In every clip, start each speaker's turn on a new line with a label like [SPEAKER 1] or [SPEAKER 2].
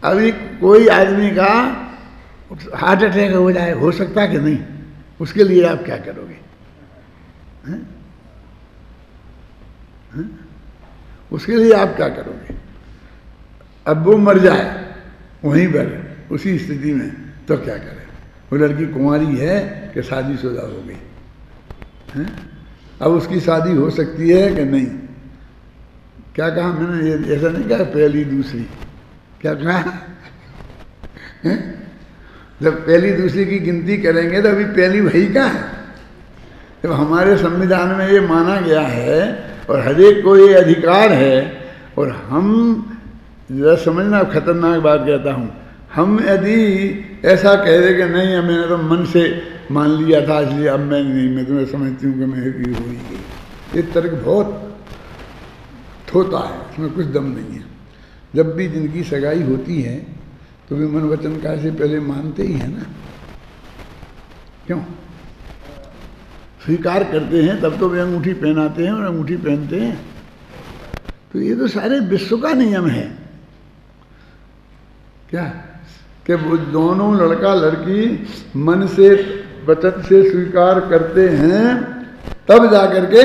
[SPEAKER 1] अभी कोई आदमी का हार्ट अटैक हो जाए, हो सकता है कि नहीं? उसके लिए आप क्या करोगे? हैं? हैं? उसके लिए आप क्या करोगे? अब वो मर जाए वहीं पर उसी स्थिति में, तो क्या करें? वो लड़की कुंवारी है कि शादीशुदा हो गई है, अब उसकी शादी हो सकती है कि नहीं? क्या कहा मैंने? ये ऐसा नहीं कहा पहली दूसरी, क्या कहा? जब पहली दूसरी की गिनती करेंगे तो अभी पहली वही का है। जब हमारे संविधान में ये माना गया है और हरेक को ये अधिकार है, और हम जरा समझना, खतरनाक बात कहता हूँ, हम यदि ऐसा कह दे कि नहीं मैंने तो मन से मान लिया था इसलिए अब मैं नहीं, मैं तुम्हें समझती हूँ कि मैं ये हो ही गई, ये तर्क बहुत थोता है, इसमें कुछ दम नहीं है। जब भी जिनकी सगाई होती है तो वे मन वचन काया से पहले मानते ही है ना, क्यों? स्वीकार करते हैं तब तो वे अंगूठी पहनाते हैं और अंगूठी पहनते हैं। तो ये तो सारे विश्व का नियम है क्या, कि वो दोनों लड़का लड़की मन से वचन से स्वीकार करते हैं, तब जाकर के,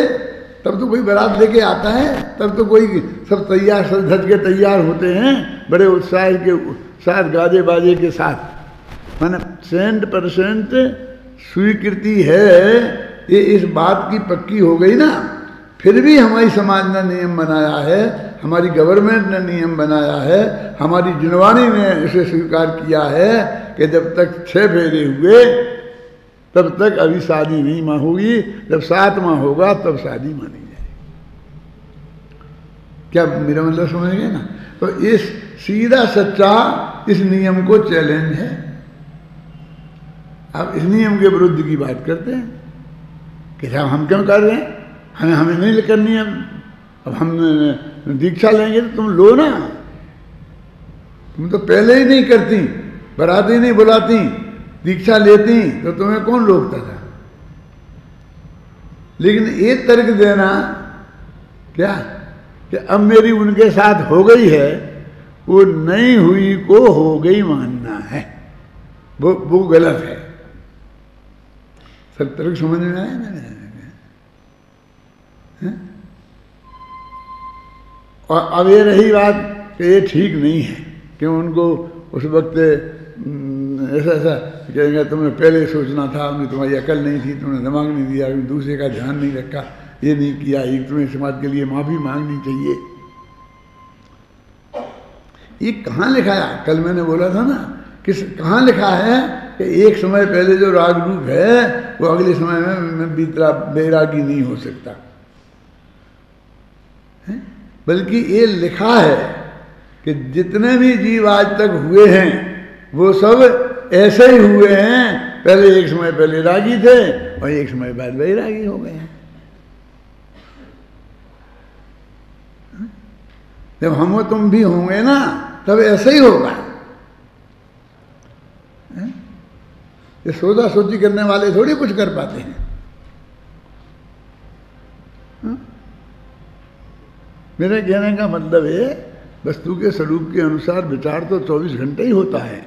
[SPEAKER 1] तब तो कोई बारात लेके आता है, तब तो कोई सब तैयार सज धज के तैयार होते हैं बड़े उत्साह के साथ, गाजे बाजे के साथ। माने 100% स्वीकृति है, ये इस बात की पक्की हो गई ना। फिर भी हमारी समाज ने नियम बनाया है, हमारी गवर्नमेंट ने नियम बनाया है, हमारी जुनवानी ने इसे स्वीकार किया है कि जब तक 6 फेरे हुए तब तक अभी शादी नहीं माँ होगी, जब 7 माह होगा तब शादी मानी जाएगी। क्या मेरा मतलब समझ गए ना? तो इस सीधा सच्चा इस नियम को चैलेंज है। अब इस नियम के विरुद्ध की बात करते हैं कि साहब हम क्यों कर रहे हैं, हमें नहीं करनी है, अब हम दीक्षा लेंगे तो तुम लो ना, तुम तो पहले ही नहीं करती, बराती नहीं बुलाती, दीक्षा लेती तो तुम्हें कौन रोकता था? लेकिन ये तर्क देना क्या कि अब मेरी उनके साथ हो गई है, वो नहीं हुई को हो गई मानना है, वो गलत है। सब तर्क समझ में आया ना? और अब ये रही बात कि ये ठीक नहीं है कि उनको उस वक्त ऐसा ऐसा कहेंगे तुमने पहले सोचना था, उन्हें तुम्हारी अकल नहीं थी, तुमने दिमाग नहीं दिया, दूसरे का ध्यान नहीं रखा, ये नहीं किया, ये तुम्हें समाज के लिए माफ़ी मांगनी चाहिए। ये कहाँ लिखा है? कल मैंने बोला था ना, कहाँ लिखा है कि एक समय पहले जो राग रूप है वो अगले समय में बैरागी नहीं हो सकता है? बल्कि ये लिखा है कि जितने भी जीव आज तक हुए हैं वो सब ऐसे ही हुए हैं, पहले एक समय पहले रागी थे और एक समय बाद बैरागी हो गए हैं। जब हम तुम भी होंगे ना तब ऐसे ही होगा। ये सोचा सोची करने वाले थोड़ी कुछ कर पाते हैं। मेरे कहने का मतलब है वस्तु के स्वरूप के अनुसार विचार तो 24 घंटे ही होता है,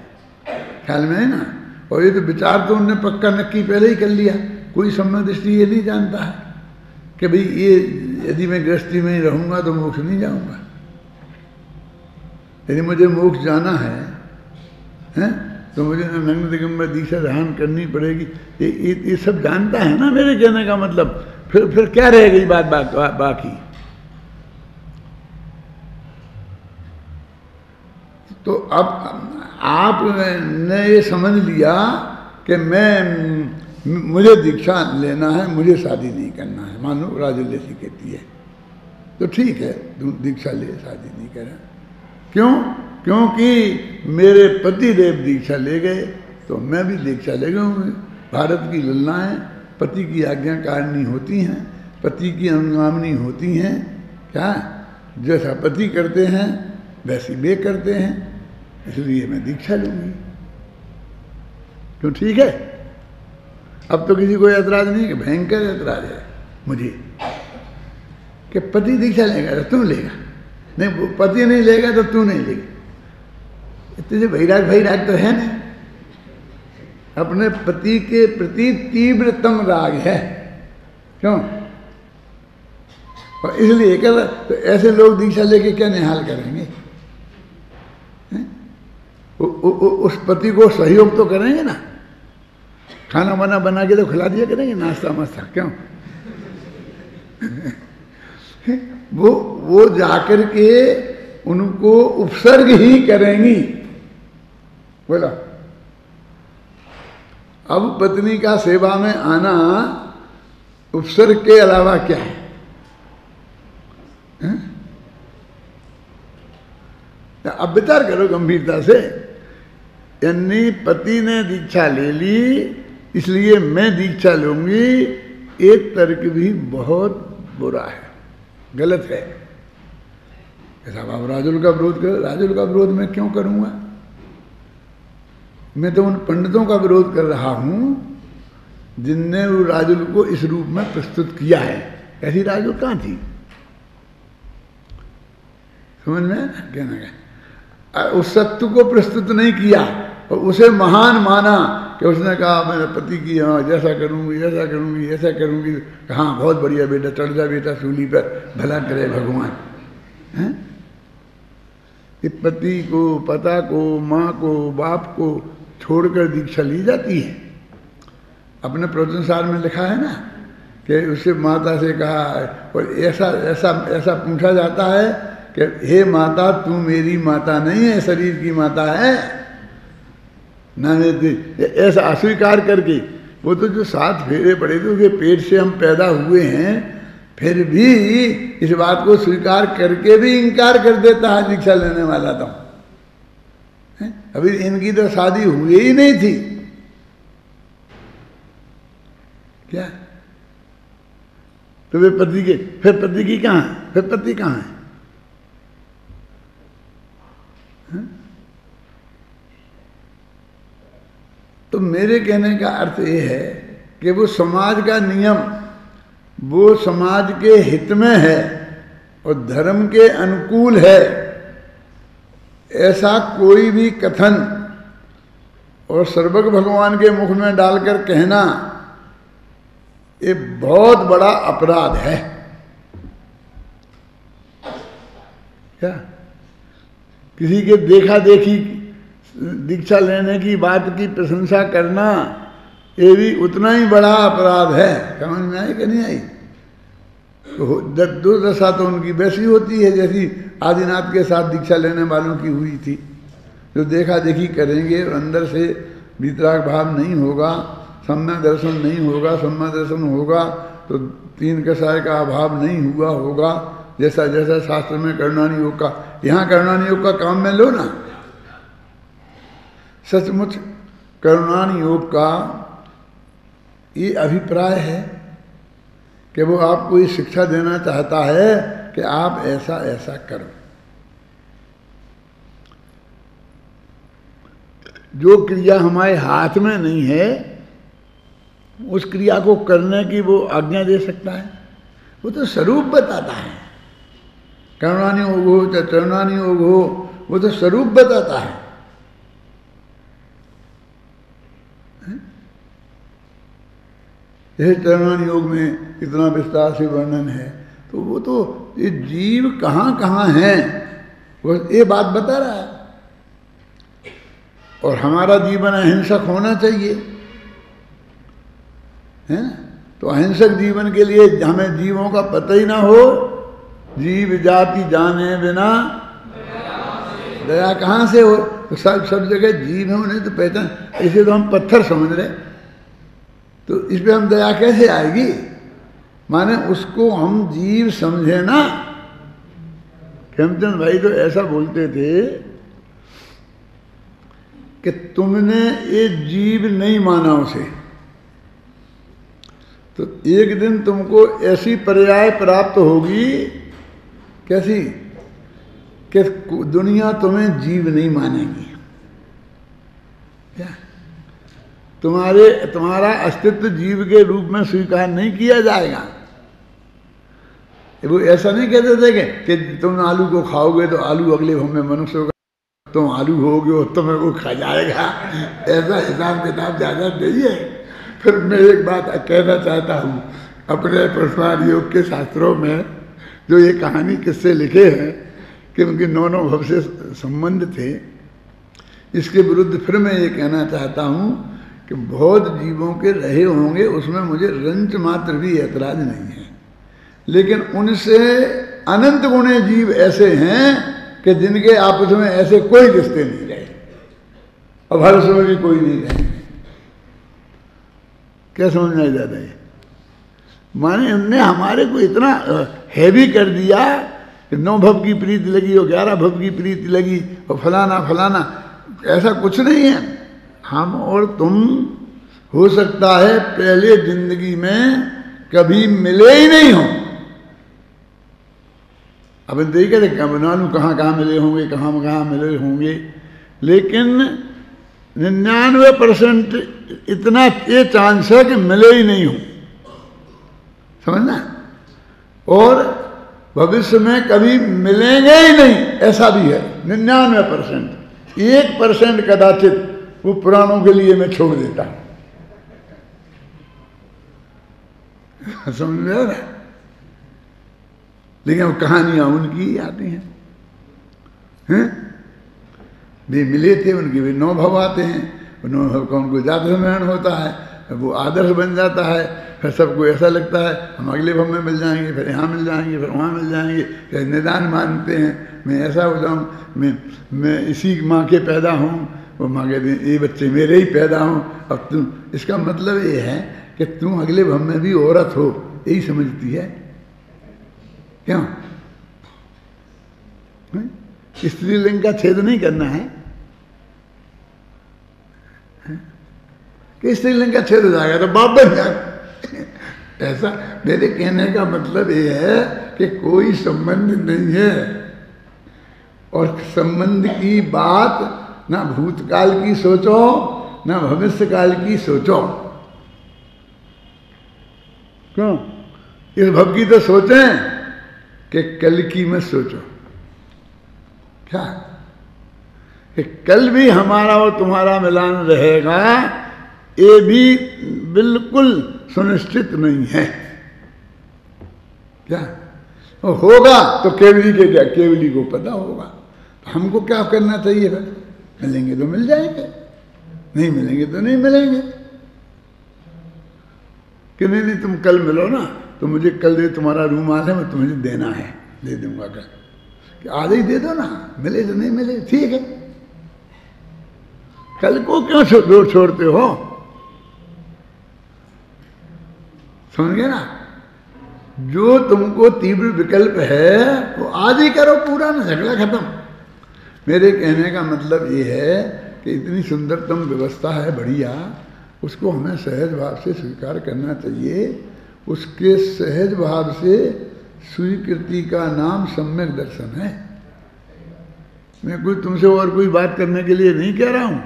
[SPEAKER 1] ख्याल में है ना। और ये तो विचार तो उनने पक्का नक्की पहले ही कर लिया। कोई सम्यक दृष्टि ये नहीं जानता है कि भाई ये यदि मैं गृहस्थी में ही रहूँगा तो मोक्ष नहीं जाऊँगा, यदि मुझे मोक्ष जाना है तो मुझे नग्न दिगंबर दीक्षा धारण करनी पड़ेगी। ये सब जानता है ना मेरे कहने का मतलब। फिर क्या रह गई बात बाकी? तो अब आपने ये समझ लिया कि मुझे दीक्षा लेना है, मुझे शादी नहीं करना है। मानो राजुल जैसी कहती है तो ठीक है, दीक्षा ले, शादी नहीं करें। क्यों? क्योंकि मेरे पति देव दीक्षा ले गए तो मैं भी दीक्षा ले गया हूँ। भारत की ललनाएँ पति की आज्ञाकारिणी होती हैं, पति की अनुगामिनी होती हैं। क्या जैसा पति करते हैं वैसी वे करते हैं, इसलिए मैं दीक्षा लूँगी। क्यों? ठीक है। अब तो किसी को ऐतराज नहीं है, भयंकर ऐतराज है मुझे कि पति दीक्षा लेगा तो तू लेगा, नहीं पति नहीं लेगा तो तू नहीं लेगा। तुझे वैराग वैराग तो है ना, अपने पति के प्रति तीव्रतम राग है। क्यों? और इसलिए कर, तो ऐसे लोग दीक्षा लेके क्या निहाल करेंगे? उस पति को सहयोग तो करेंगे ना, खाना वाना बना के तो खिला दिया करेंगे, नाश्ता मास्ता। क्यों? वो जाकर के उनको उपसर्ग ही करेंगी। बोला अब पत्नी का सेवा में आना उपसर्ग के अलावा क्या है? अब विचार करो गंभीरता से। यानी पति ने दीक्षा ले ली इसलिए मैं दीक्षा लूंगी, एक तर्क भी बहुत बुरा है, गलत है। ऐसा आप राजुल का विरोध करो, राजुल का विरोध मैं क्यों करूंगा? मैं तो उन पंडितों का विरोध कर रहा हूं जिनने वो राजुल को इस रूप में प्रस्तुत किया है। ऐसी राजुल कहां थी? समझ में कहना क्या? उस सत्य को प्रस्तुत नहीं किया और उसे महान माना कि उसने कहा मेरे पति की हाँ जैसा करूंगी ऐसा करूंगी ऐसा करूंगी। हाँ बहुत बढ़िया बेटा, चढ़ जा बेटा सूली पर, भला करे भगवान। हैं? कि पति को, पता को, माँ को, बाप को छोड़कर दीक्षा ली जाती है। अपने प्रवचनसार में लिखा है ना कि उससे माता से कहा, और ऐसा ऐसा ऐसा पूछा जाता है कि हे माता तू मेरी माता नहीं है, शरीर की माता है ना। ऐसा अस्वीकार करके वो तो जो 7 फेरे पड़े थे उसके पेट से हम पैदा हुए हैं, फिर भी इस बात को स्वीकार करके भी इनकार कर देता है दीक्षा लेने वाला। तो अभी इनकी तो शादी हुई ही नहीं थी क्या? तो वे पति के, फिर पति की कहाँ है? फिर पति कहाँ है? तो मेरे कहने का अर्थ ये है कि वो समाज का नियम, वो समाज के हित में है और धर्म के अनुकूल है, ऐसा कोई भी कथन और सर्वज्ञ भगवान के मुख में डालकर कहना ये बहुत बड़ा अपराध है। क्या? किसी के देखा देखी दीक्षा लेने की बात की प्रशंसा करना ये भी उतना ही बड़ा अपराध है। समझ में आई कि नहीं आई? दुर्दशा तो उनकी वैसी होती है जैसी आदिनाथ के साथ दीक्षा लेने वालों की हुई थी, जो देखा देखी करेंगे और अंदर से वितराग भाव नहीं होगा, सम्य दर्शन नहीं होगा। सम्य दर्शन होगा तो 3 कषाय का अभाव नहीं हुआ होगा, जैसा जैसा शास्त्र में करुणानि योग का। यहाँ करुणानि योग का काम में लो ना, सचमुच करुणानि योग का ये अभिप्राय है कि वो आपको ये शिक्षा देना चाहता है कि आप ऐसा ऐसा करो। जो क्रिया हमारे हाथ में नहीं है उस क्रिया को करने की वो आज्ञा दे सकता है, वो तो स्वरूप बताता है। करुणानि योग हो चाहे चरुणानि योग हो, वो तो स्वरूप बताता है। यह चरुणानि योग में इतना विस्तार से वर्णन है, तो वो तो ये जीव कहाँ कहाँ हैं वो ये बात बता रहा है। और हमारा जीवन अहिंसक होना चाहिए, है? तो अहिंसक जीवन के लिए हमें जीवों का पता ही ना हो। जीव जाति जाने बिना दया कहाँ से हो? तो सब जगह जीव है, उन्हें तो पहचान। ऐसे तो हम पत्थर समझ रहे, तो इस पे हम दया कैसे आएगी? माने उसको हम जीव समझे ना। खेमचंद भाई तो ऐसा बोलते थे कि तुमने ये जीव नहीं माना उसे, तो एक दिन तुमको ऐसी पर्याय प्राप्त होगी, कैसी? कि दुनिया तुम्हें जीव नहीं मानेगी। क्या? तुम्हारा अस्तित्व जीव के रूप में स्वीकार नहीं किया जाएगा। वो ऐसा नहीं कहते थे कि तुम आलू को खाओगे तो आलू अगले भव में मनुष्य होगा। तुम आलू होगे और तुम्हें वो खा जाएगा, ऐसा हिसाब किताब ज़्यादा नहीं है। फिर मैं एक बात कहना चाहता हूँ, अपने परस्पर योग के शास्त्रों में जो ये कहानी किससे लिखे हैं कि उनके नौ भव से संबंध थे, इसके विरुद्ध फिर मैं ये कहना चाहता हूँ कि बहुत जीवों के रहे होंगे, उसमें मुझे रंच मात्र भी ऐतराज नहीं है, लेकिन उनसे अनंत गुणे जीव ऐसे हैं कि जिनके आपस में ऐसे कोई रिश्ते नहीं रहे, और भविष्य में भी कोई नहीं रहे। क्या समझना जाता है? माने उनने हमारे को इतना हैवी कर दिया कि 9 भव की प्रीति लगी और 11 भव की प्रीति लगी और फलाना फलाना, ऐसा कुछ नहीं है। हम और तुम हो सकता है पहले जिंदगी में कभी मिले ही नहीं हो। अब देखिए क्या बना लूँ, कहाँ कहाँ मिले होंगे, कहाँ कहाँ मिले होंगे, लेकिन 99% इतना ये चांस है कि मिले ही नहीं हो, समझना। और भविष्य में कभी मिलेंगे ही नहीं, ऐसा भी है 99%। 1% कदाचित वो पुराणों के लिए मैं छोड़ देता हूं, समझ में आ रहा है? लेकिन वो कहानियां उनकी आती हैं, वे मिले थे, उनके भी 9 भव आते हैं, 9 भव का उनको ज्यादा स्मरण होता है, वो आदर्श बन जाता है। फिर सबको ऐसा लगता है हम अगले भव में मिल जाएंगे, फिर यहाँ मिल जाएंगे, फिर वहाँ मिल जाएंगे, फिर निदान मानते हैं मैं ऐसा हो जाऊँ, मैं इसी माँ के पैदा हूँ, वो माँ कहती है ये बच्चे मेरे ही पैदा हों। अब तुम, इसका मतलब ये है कि तुम अगले भव में भी औरत हो, यही समझती है। क्यों? स्त्रीलिंग का छेद नहीं करना है कि स्त्रीलिंग का छेद हो जाएगा तो बाप बन जाएगा, ऐसा मेरे कहने का मतलब ये है कि कोई संबंध नहीं है। और संबंध की बात ना भूतकाल की सोचो ना भविष्य काल की सोचो। क्यों? इस भव की तो सोचें कि कल की मत सोचो। क्या? कि कल भी हमारा और तुम्हारा मिलान रहेगा, ये भी बिल्कुल सुनिश्चित नहीं है। क्या? और होगा तो केवली के क्या, केवली को पता होगा। तो हमको क्या करना चाहिए? फिर मिलेंगे तो मिल जाएंगे, नहीं मिलेंगे तो नहीं मिलेंगे। कि नहीं तुम कल मिलो ना, तो मुझे कल दे, तुम्हारा रूम आधा मैं तुम्हें देना है, दे दूंगा कल, कि आधे ही दे दो ना, मिले तो नहीं मिले ठीक है। कल को क्यों छोड़ते हो? समझ गए ना? जो तुमको तीव्र विकल्प है वो आज ही करो पूरा, ना झगड़ा खत्म। मेरे कहने का मतलब ये है कि इतनी सुंदरतम व्यवस्था है, बढ़िया, उसको हमें सहज भाव से स्वीकार करना चाहिए। उसके सहज भाव से स्वीकृति का नाम सम्यक दर्शन है। मैं कोई तुमसे और कोई बात करने के लिए नहीं कह रहा हूं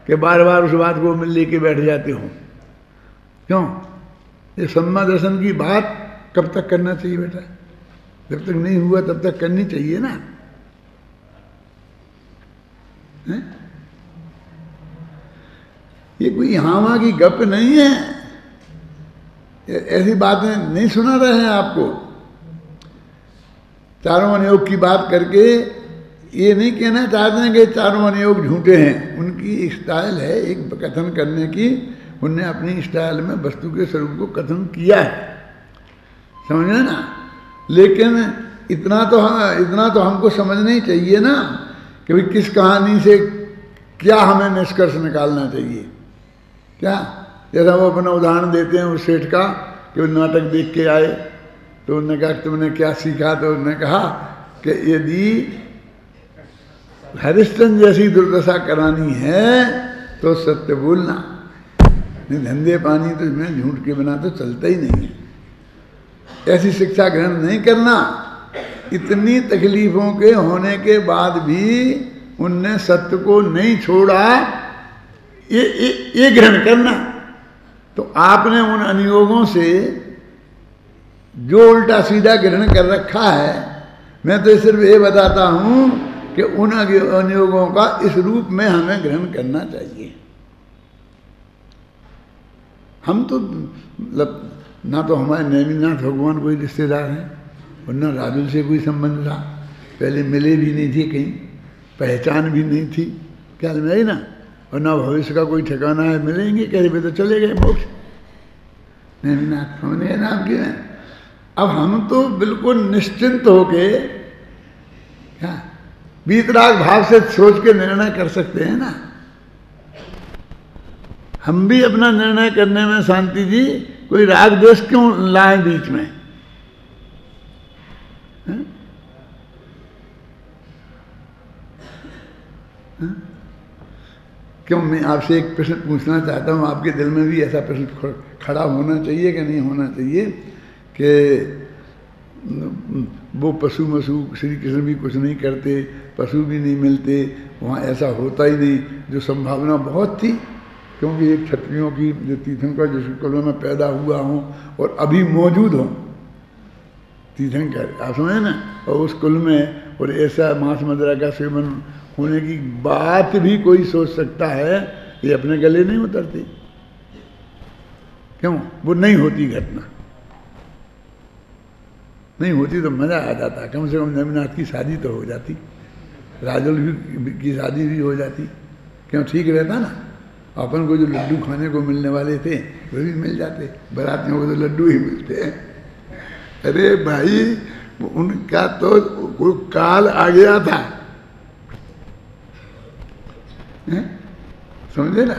[SPEAKER 1] कि बार बार उस बात को मिल लेके बैठ जाते हो। क्यों? ये सम्यक दर्शन की बात कब तक करना चाहिए बेटा? जब तक नहीं हुआ तब तक करनी चाहिए ना। है? ये कोई यहाँ वहाँ की गप नहीं है, ऐसी बातें नहीं सुना रहे हैं आपको। चारों अनुयोग की बात करके ये नहीं कहना चाहते हैं कि चारों अनुयोग झूठे हैं। उनकी स्टाइल है एक कथन करने की, उनने अपनी स्टाइल में वस्तु के स्वरूप को कथन किया है, समझे ना। लेकिन इतना तो हमको समझना ही चाहिए ना कि भाई किस कहानी से क्या हमें निष्कर्ष निकालना चाहिए। क्या? जैसा वो अपना उदाहरण देते हैं उस सेठ का कि वो नाटक देख के आए तो उन्होंने कहा तुमने क्या सीखा? तो उन्होंने कहा कि यदि हरिश्चंद्र जैसी दुर्दशा करानी है तो सत्य बोलना, नहीं धंधे पानी तो इसमें झूठ के बिना तो चलता ही नहीं है। ऐसी शिक्षा ग्रहण नहीं करना। इतनी तकलीफों के होने के बाद भी उनने सत्य को नहीं छोड़ा, ये ग्रहण करना। तो आपने उन अनुयोगों से जो उल्टा सीधा ग्रहण कर रखा है, मैं तो सिर्फ ये बताता हूं कि उन अनुयोगों का इस रूप में हमें ग्रहण करना चाहिए। हम तो मतलब ना तो हमारे नेमिनाथ भगवान कोई रिश्तेदार हैं और ना राजुल से कोई संबंध था, पहले मिले भी नहीं थे, कहीं पहचान भी नहीं थी, क्या मिले ना, और ना भविष्य का कोई ठिकाना है, मिलेंगे कैसे, वे तो चले गए मोक्ष। नेमिनाथ समझ गए नाम की है। अब हम तो बिल्कुल निश्चिंत होके क्या वीतराग भाव से सोच के निर्णय कर सकते हैं ना। हम भी अपना निर्णय करने में शांति जी कोई राग द्वेष क्यों लाए बीच में, है? है? क्यों, मैं आपसे एक प्रश्न पूछना चाहता हूँ, आपके दिल में भी ऐसा प्रश्न खड़ा होना चाहिए कि नहीं होना चाहिए कि वो पशु मशु श्री कृष्ण भी कुछ नहीं करते, पशु भी नहीं मिलते, वहाँ ऐसा होता ही नहीं, जो संभावना बहुत थी, क्योंकि एक क्षत्रियों की जो तीर्थंकर जिस कुल में पैदा हुआ हूँ और अभी मौजूद हूँ तीर्थंकर, आप समझे ना, और उस कुल में और ऐसा मांस मदिरा का सेवन होने की बात भी कोई सोच सकता है, ये अपने गले नहीं उतरती। क्यों, वो नहीं होती घटना, नहीं होती तो मजा आ जाता, कम से कम नेमिनाथ की शादी तो हो जाती, राजुल भी की शादी भी हो जाती, क्यों, ठीक रहता ना। अपन को जो लड्डू खाने को मिलने वाले थे वे भी मिल जाते, बारातियों को तो लड्डू ही मिलते हैं। अरे भाई उनका तो कोई काल आ गया था, समझे ना,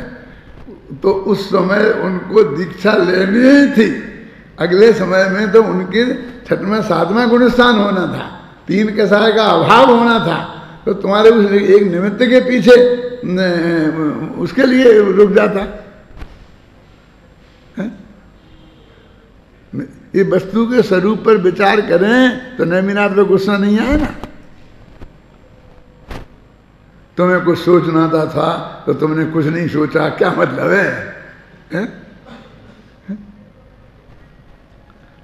[SPEAKER 1] तो उस समय उनको दीक्षा लेनी ही थी। अगले समय में तो उनके छठवें सातवें गुणस्थान होना था, 3 कसाय का अभाव होना था, तो तुम्हारे उस एक निमित्त के पीछे उसके लिए रुक जाता है? ये वस्तु के स्वरूप पर विचार करें तो नेमिनाथ पे गुस्सा नहीं आए ना। तुम्हें कुछ सोचना था तो तुमने कुछ नहीं सोचा, क्या मतलब है?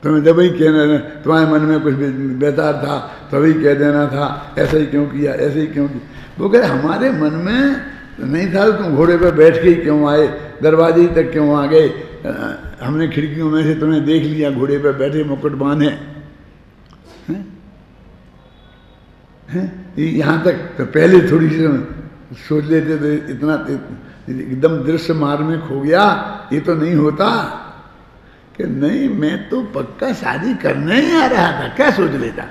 [SPEAKER 1] तुम्हें जब ही कहना, तुम्हारे मन में कुछ बेकार था तभी कह देना था, ऐसा ही क्यों किया, ऐसे ही क्यों किया। वो कह हमारे मन में नहीं था, तुम घोड़े पर बैठ के ही क्यों आए, दरवाजे तक क्यों आ गए, हमने खिड़कियों में से तुम्हें देख लिया घोड़े पर बैठे मुकुट बांधे हैं, यहाँ तक तो पहले थोड़ी सी सोच लेते तो इतना एकदम दृश्य मार्मिक हो गया, ये तो नहीं होता कि नहीं मैं तो पक्का शादी करने ही आ रहा था, क्या सोच लेता।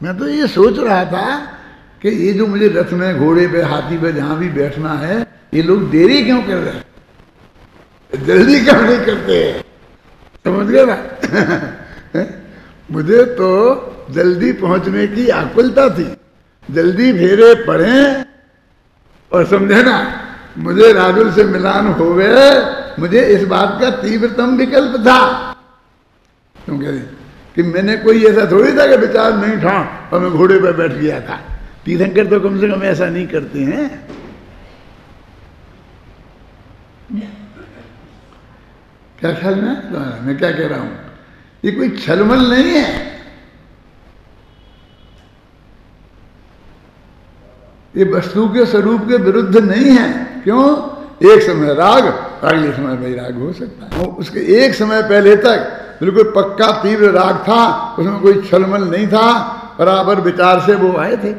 [SPEAKER 1] मैं तो ये सोच रहा था कि ये जो मुझे रथ में घोड़े पे हाथी पे जहां भी बैठना है, ये लोग देरी क्यों कर रहे हैं, जल्दी क्यों नहीं करते, समझ गए ना। मुझे तो जल्दी पहुंचने की आकुलता थी, जल्दी फेरे पड़े और समझे ना, मुझे राजुल से मिलान हो गए, मुझे इस बात का तीव्रतम विकल्प था। तुम कह रहे कि मैंने कोई ऐसा थोड़ी था कि विचार नहीं था और मैं घोड़े पर बैठ गया था। तीर्थंकर तो कम से कम ऐसा नहीं करते हैं। क्या ख्याल में, मैं क्या कह रहा हूं, ये कोई छलमल नहीं है, ये वस्तु के स्वरूप के विरुद्ध नहीं है। क्यों, एक समय राग, अगले समय वैराग हो सकता है। उसके एक समय पहले तक बिल्कुल पक्का तीव्र राग था, उसमें कोई छलमल नहीं था, बराबर विचार से वो आए थे।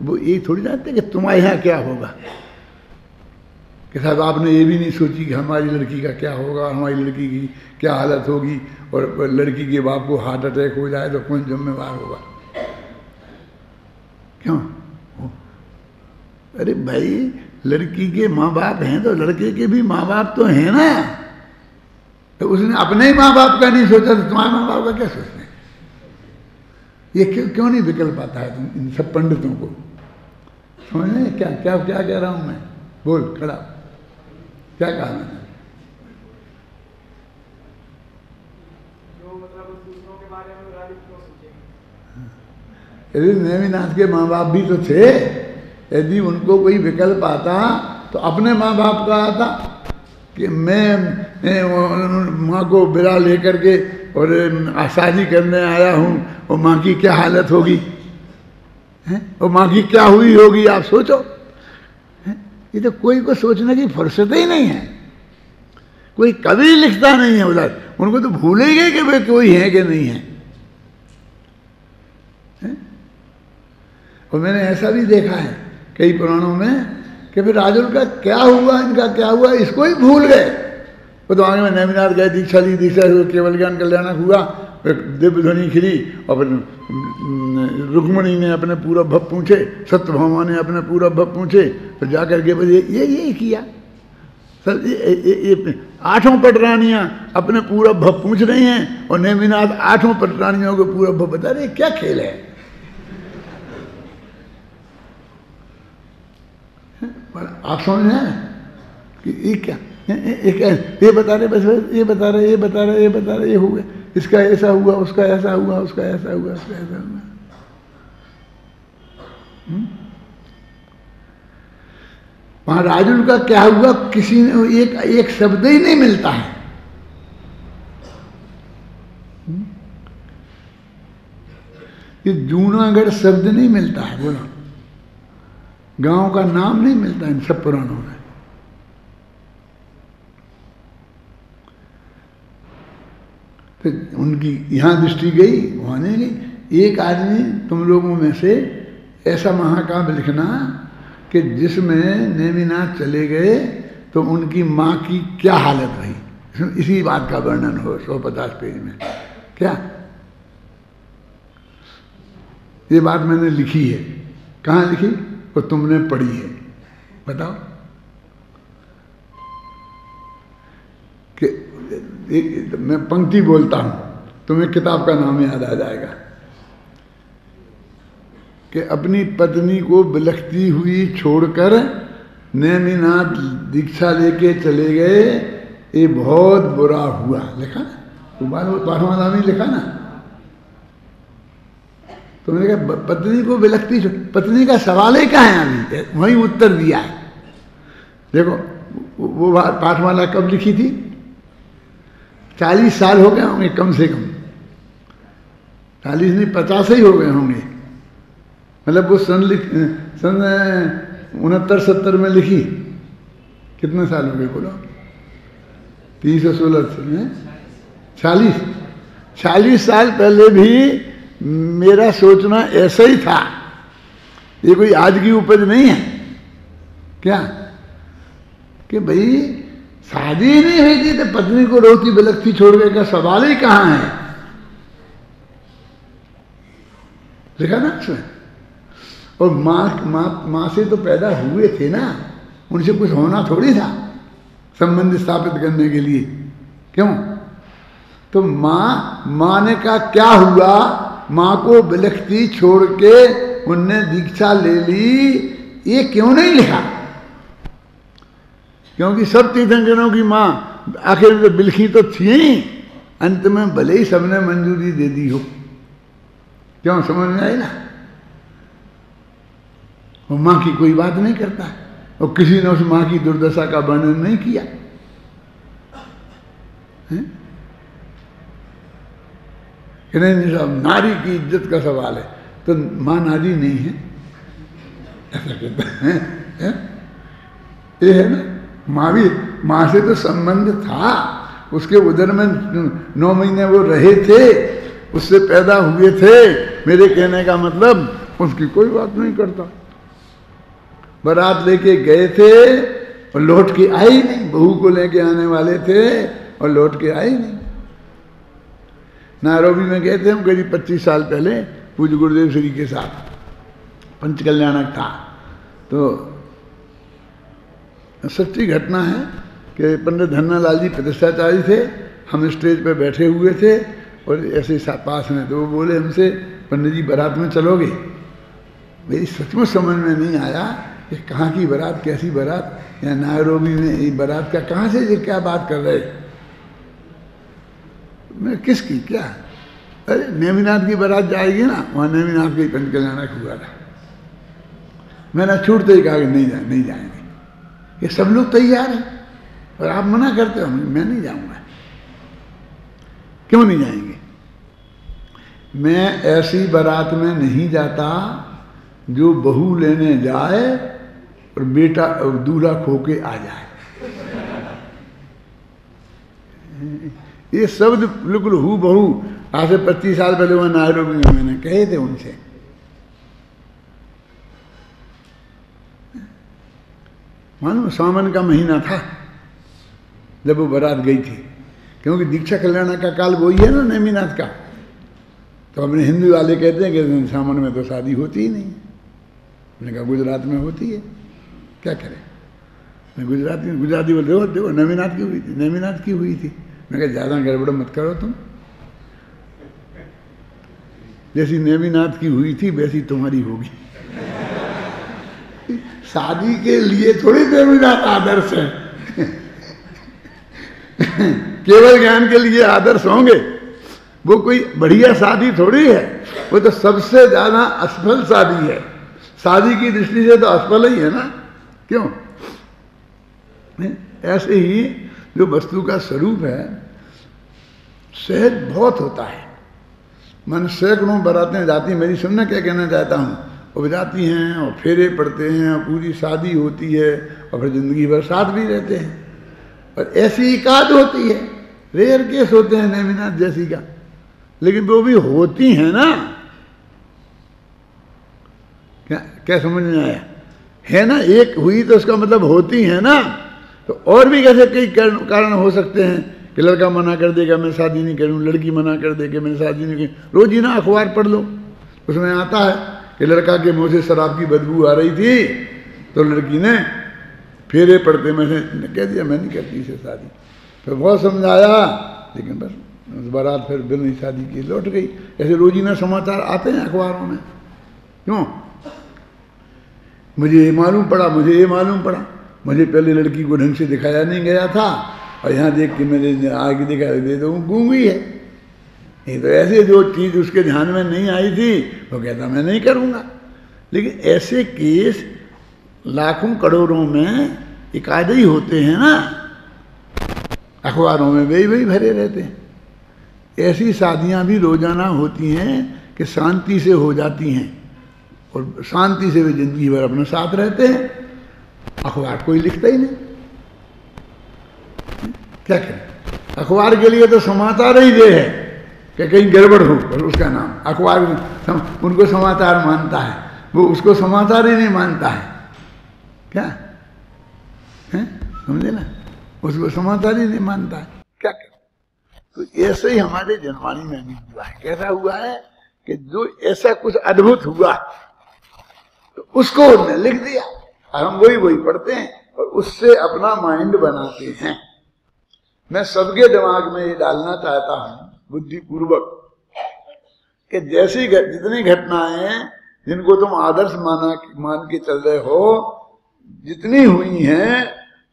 [SPEAKER 1] वो ये थोड़ी जानते कि तुम्हारे यहाँ क्या होगा, कि साहब आपने ये भी नहीं सोची कि हमारी लड़की का क्या होगा, हमारी लड़की की क्या हालत होगी, और लड़की के बाप को हार्ट अटैक हो जाए तो कौन जिम्मेवार होगा। क्यों, अरे भाई लड़की के माँ बाप हैं तो लड़के के भी माँ बाप तो हैं ना, तो उसने अपने ही माँ बाप का नहीं सोचा तो तुम्हारे माँ बाप का क्या सोचना है। ये क्यों नहीं विकल्प आता है तुम इन सब पंडितों को, समझ रहे क्या क्या क्या कह रहा हूं मैं, बोल खड़ा, क्या कहा मैंने। यदि नेमिनाथ के माँ बाप भी तो थे, यदि उनको कोई विकल्प आता तो अपने माँ बाप का आता कि मैं माँ को बिरा लेकर के और शादी करने आया हूँ और माँ की क्या हालत होगी, हैं? और माँ की क्या हुई होगी आप सोचो। हैं? ये तो कोई को सोचने की फुर्सत ही नहीं है, कोई कभी लिखता नहीं है उधर, उनको तो भूल ही गए कि वे कोई है कि नहीं है। और मैंने ऐसा भी देखा है कई पुराणों में कि फिर राजुल का क्या हुआ, इनका क्या हुआ, इसको ही भूल गए। वो तो आगे में नेमिनाथ गए, दीक्षा ली, दीक्षा हुई, केवल ज्ञान कल्याणक हुआ, फिर दिव्य ध्वनि खिली, और फिर रुक्मणी ने अपने पूरा भव पूछे, सत्यभामा ने अपने पूरा भव पूछे, फिर जाकर के बस ये किया। सर ये 8 पटरानियाँ अपने पूरा भव पूछ रही हैं और नेमिनाथ 8 पटरानियों को पूरा भव बता रहे, क्या खेल है। आप समझ रहे हैं कि ये क्या, ये बता रहे, बस ये बता रहे, ये बता रहे, ये बता रहे, ये हो गया, इसका ऐसा हुआ, उसका ऐसा हुआ, उसका ऐसा हुआ, उसका ऐसा हुआ। वहां राजुल का क्या हुआ, किसी ने एक शब्द ही नहीं मिलता है। ये जूनागढ़ शब्द नहीं मिलता है, बोलो, गांव का नाम नहीं मिलता इन सब पुराणों में। फिर उनकी यहां दृष्टि गई, वहां नहीं गई। एक आदमी तुम लोगों में से ऐसा महाकाव्य लिखना कि जिसमें नेमिनाथ चले गए तो उनकी माँ की क्या हालत रही, इसी बात का वर्णन हो 150 पेज में। क्या ये बात मैंने लिखी है, कहाँ लिखी, वो तुमने पढ़ी है, बताओ। कि मैं पंक्ति बोलता हूं, तुम्हें किताब का नाम याद आ जाएगा, कि अपनी पत्नी को बिलखती हुई छोड़कर नेमिनाथ दीक्षा लेके चले गए, ये बहुत बुरा हुआ, लिखा ना, तुम्हारा नाम ही लिखा ना। तुमने कहा पत्नी को बिलखती, पत्नी का सवाल ही कहाँ है, अभी वही उत्तर दिया है। देखो वो पाठमाला कब लिखी थी, 40 साल हो गए होंगे कम से कम, 40 नहीं 50 ही हो गए होंगे। मतलब वो सन 69-70 में लिखी, कितने साल हो गए बोलो, 316 से 40 साल पहले भी मेरा सोचना ऐसा ही था। ये कोई आज की उपज नहीं है क्या, कि भाई शादी नहीं हुई थी तो पत्नी को रोती बिलखती छोड़ गए का सवाल ही कहाँ है, देखा ना उसमें। और माँ से तो पैदा हुए थे ना, उनसे कुछ होना थोड़ी था संबंध स्थापित करने के लिए, क्यों। तो माँ ने कहा क्या हुआ, माँ को बिलखती छोड़ के उनने दीक्षा ले ली, ये क्यों नहीं लिखा, क्योंकि सब तीर्थंकरों की माँ आखिर में बिलखी तो थी ही, अंत में भले ही सबने मंजूरी दे दी हो, क्यों, समझ में आई ना। वो माँ की कोई बात नहीं करता है, और किसी ने उस माँ की दुर्दशा का वर्णन नहीं किया है? कि नहीं साहब नारी की इज्जत का सवाल है, तो माँ नारी नहीं है, ऐसा कहते हैं। ये है ना, माँ से तो संबंध था, उसके उदर में 9 महीने वो रहे थे, उससे पैदा हुए थे। मेरे कहने का मतलब उसकी कोई बात नहीं करता। बारात लेके गए थे और लौट के आई नहीं, बहू को लेके आने वाले थे और लौट के आई नहीं। नायरोबी में गए थे हम करीब 25 साल पहले, पूज्य गुरुदेव श्री के साथ, पंच कल्याणक था। तो सच्ची घटना है कि पंडित धन्नालाल जी प्रतिष्ठाचार्य थे, हम स्टेज पे बैठे हुए थे और ऐसे पास में, तो वो बोले हमसे, पंडित जी बारात में चलोगे। मेरी सचमुच समझ में नहीं आया कि कहाँ की बारात, कैसी बारात, या नायरोबी में ये बारात का कहाँ से, ये क्या बात कर रहे। मैं किसकी क्या, अरे नेमिनाथ की बारात जाएगी ना, वहाँ नेमिनाथ के पंच कल्याणक हुआ था। मैंने छूटते ही कहा कि नहीं जाएंगे, ये सब लोग तैयार हैं और आप मना करते हो, मैं नहीं जाऊंगा। क्यों नहीं जाएंगे, मैं ऐसी बारात में नहीं जाता जो बहू लेने जाए और बेटा और दूल्हा खो के आ जाए। ये शब्द बिल्कुल हू बहू आज से 25 साल पहले वहां नायरोबी में मैंने कहे थे उनसे। मालूम सावन का महीना था जब वो बारात गई थी, क्योंकि दीक्षा कल्याण का काल वही है ना नेमिनाथ का। तो अपने हिंदू वाले कहते हैं कि सावन में तो शादी होती ही नहीं। मैंने कहा गुजरात में होती है, क्या करें। मैं गुजराती बोल रहे देखो नेमिनाथ की हुई थी, नेमिनाथ की हुई थी। मैं कहा ज़्यादा गड़बड़ मत करो तुम, जैसी नेमिनाथ की हुई थी वैसी तुम्हारी होगी। शादी के लिए थोड़ी नेमिनाथ आदर्श है। केवल ज्ञान के लिए आदर्श होंगे, वो कोई बढ़िया शादी थोड़ी है, वो तो सबसे ज्यादा असफल शादी है। शादी की दृष्टि से तो असफल ही है ना, क्यों। ऐसे ही जो वस्तु का स्वरूप है सहज बहुत होता है। मन सैकड़ों बारातें जाती, मेरी सुनना क्या कहना चाहता हूँ, वो जाती हैं और फेरे पड़ते हैं और पूरी शादी होती है और फिर जिंदगी भर साथ भी रहते हैं। और ऐसी एकाध होती है, रेयर केस होते हैं नेमिनाथ जैसी का, लेकिन वो भी होती हैं ना। क्या समझ में आया है ना। एक हुई तो उसका मतलब होती है ना। तो और भी कैसे कई कारण हो सकते हैं कि लड़का मना कर देगा मैं शादी नहीं करूँ, लड़की मना कर देगी मैं शादी नहीं करूँ। रोज ही ना अखबार पढ़ लो, उसमें आता है कि लड़का के मुंह से शराब की बदबू आ रही थी तो लड़की ने फेरे पड़ते मैंने कह दिया मैं नहीं करती इसे शादी। फिर बहुत समझाया, लेकिन बस बारात फिर बिल नहीं शादी की, लौट गई। ऐसे रोजीना समाचार आते हैं अखबारों में। क्यों, मुझे ये मालूम पड़ा, मुझे ये मालूम पड़ा, मुझे पहले लड़की को ढंग से दिखाया नहीं गया था और यहाँ देख के मैंने आगे दिखा दे तो गूंगी है। नहीं तो ऐसे जो चीज़ उसके ध्यान में नहीं आई थी वो कहता मैं नहीं करूँगा। लेकिन ऐसे केस लाखों करोड़ों में एकाध ही होते हैं ना, अखबारों में वही भरे रहते हैं। ऐसी शादियाँ भी रोजाना होती हैं कि शांति से हो जाती हैं और शांति से वे जिंदगी भर अपने साथ रहते हैं। अखबार कोई लिखता ही नहीं, क्या करें। अखबार के लिए तो समाचार ही ये है कि कहीं गड़बड़ हो, और उसका नाम अखबार उनको समाचार मानता है, वो उसको समाचार ही नहीं मानता है। क्या है, समझे ना, उसको समाचार ही नहीं मानता है। क्या करें। तो ऐसे ही हमारे जनवाणी में भी हुआ है। कैसा हुआ है कि जो ऐसा कुछ अद्भुत हुआ तो उसको उन्होंने लिख दिया और हम वही पढ़ते हैं और उससे अपना माइंड बनाते हैं। मैं सबके दिमाग में ये डालना चाहता हूं बुद्धिपूर्वक कि जैसी जितनी घटनाएं जिनको तुम आदर्श मान के चल रहे हो, जितनी हुई हैं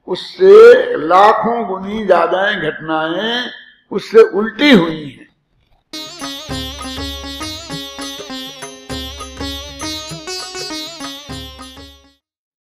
[SPEAKER 1] उससे लाखों गुनी ज्यादा घटनाएं उससे उल्टी हुई हैं।